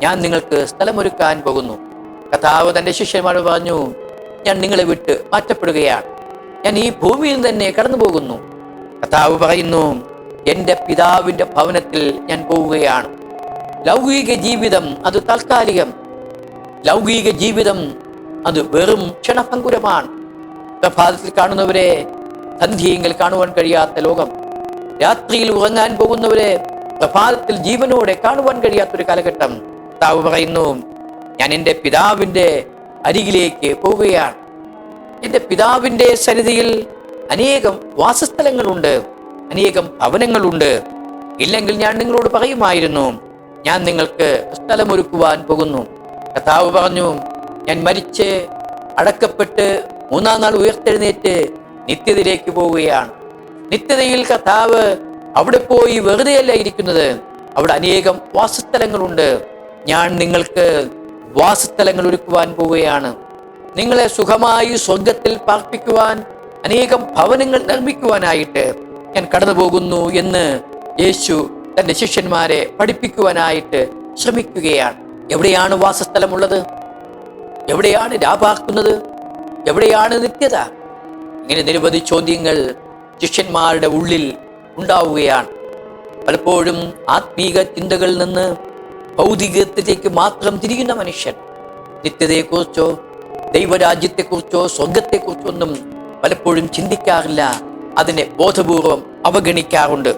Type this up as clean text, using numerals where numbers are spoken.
ഞാൻ നിങ്ങൾക്ക് സ്ഥലമൊരുക്കാൻ പോകുന്നു. കർത്താവ് തൻ്റെ ശിഷ്യന്മാരോട് പറഞ്ഞു, ഞാൻ നിങ്ങളെ വിട്ട് മാറ്റപ്പെടുകയാണ്. ഞാൻ ഈ ഭൂമിയിൽ തന്നെ കടന്നു പോകുന്നു. കർത്താവ് പറയുന്നു, എൻ്റെ പിതാവിൻ്റെ ഭവനത്തിൽ ഞാൻ പോവുകയാണ്. ലൗകിക ജീവിതം അത് താൽക്കാലികം. ലൗകിക ജീവിതം അത് വെറും ക്ഷണഭങ്കുരമാണ്. പ്രഭാതത്തിൽ കാണുന്നവരെ സന്ധ്യയെങ്കിൽ കാണുവാൻ കഴിയാത്ത ലോകം. രാത്രിയിൽ ഉറങ്ങാൻ പോകുന്നവരെ പ്രഭാതത്തിൽ ജീവനോടെ കാണുവാൻ കഴിയാത്തൊരു കാലഘട്ടം. കർത്താവ് പറയുന്നു, ഞാൻ എൻ്റെ പിതാവിൻ്റെ അരികിലേക്ക് പോവുകയാണ്. എൻ്റെ പിതാവിൻ്റെ സന്നിധിയിൽ അനേകം വാസസ്ഥലങ്ങളുണ്ട്, അനേകം ഭവനങ്ങളുണ്ട്. ഇല്ലെങ്കിൽ ഞാൻ നിങ്ങളോട് പറയുമായിരുന്നു, ഞാൻ നിങ്ങൾക്ക് സ്ഥലമൊരുക്കുവാൻ പോകുന്നു. കർത്താവ് പറഞ്ഞു, ഞാൻ മരിച്ച് അടക്കപ്പെട്ട് മൂന്നാം നാൾ ഉയർത്തെഴുന്നേറ്റ് നിത്യതയിലേക്ക് പോവുകയാണ്. നിത്യതയിൽ കർത്താവ് അവിടെ പോയി വെറുതെയല്ല ഇരിക്കുന്നത്, അവിടെ അനേകം വാസസ്ഥലങ്ങളുണ്ട്. ഞാൻ നിങ്ങൾക്ക് വാസസ്ഥലങ്ങൾ ഒരുക്കുവാൻ പോവുകയാണ്. നിങ്ങളെ സുഖമായി സ്വർഗത്തിൽ പാർപ്പിക്കുവാൻ, അനേകം ഭവനങ്ങൾ നിർമ്മിക്കുവാനായിട്ട് ഞാൻ കടന്നു പോകുന്നു എന്ന് യേശു തൻ്റെ ശിഷ്യന്മാരെ പഠിപ്പിക്കുവാനായിട്ട് ശ്രമിക്കുകയാണ്. എവിടെയാണ് വാസസ്ഥലമുള്ളത്? എവിടെയാണ് രാപാർക്കുന്നത്? എവിടെയാണ് നിത്യത? ഇങ്ങനെ നിരവധി ചോദ്യങ്ങൾ ശിഷ്യന്മാരുടെ ഉള്ളിൽ ഉണ്ടാവുകയാണ്. പലപ്പോഴും ആത്മീക ചിന്തകളിൽ നിന്ന് ഭൗതികത്തിലേക്ക് മാത്രം തിരിയുന്ന മനുഷ്യൻ നിത്യതയെക്കുറിച്ചോ ദൈവരാജ്യത്തെക്കുറിച്ചോ സ്വർഗത്തെക്കുറിച്ചോ ഒന്നും പലപ്പോഴും ചിന്തിക്കാറില്ല. അതിനെ ബോധപൂർവം അവഗണിക്കാറുണ്ട്.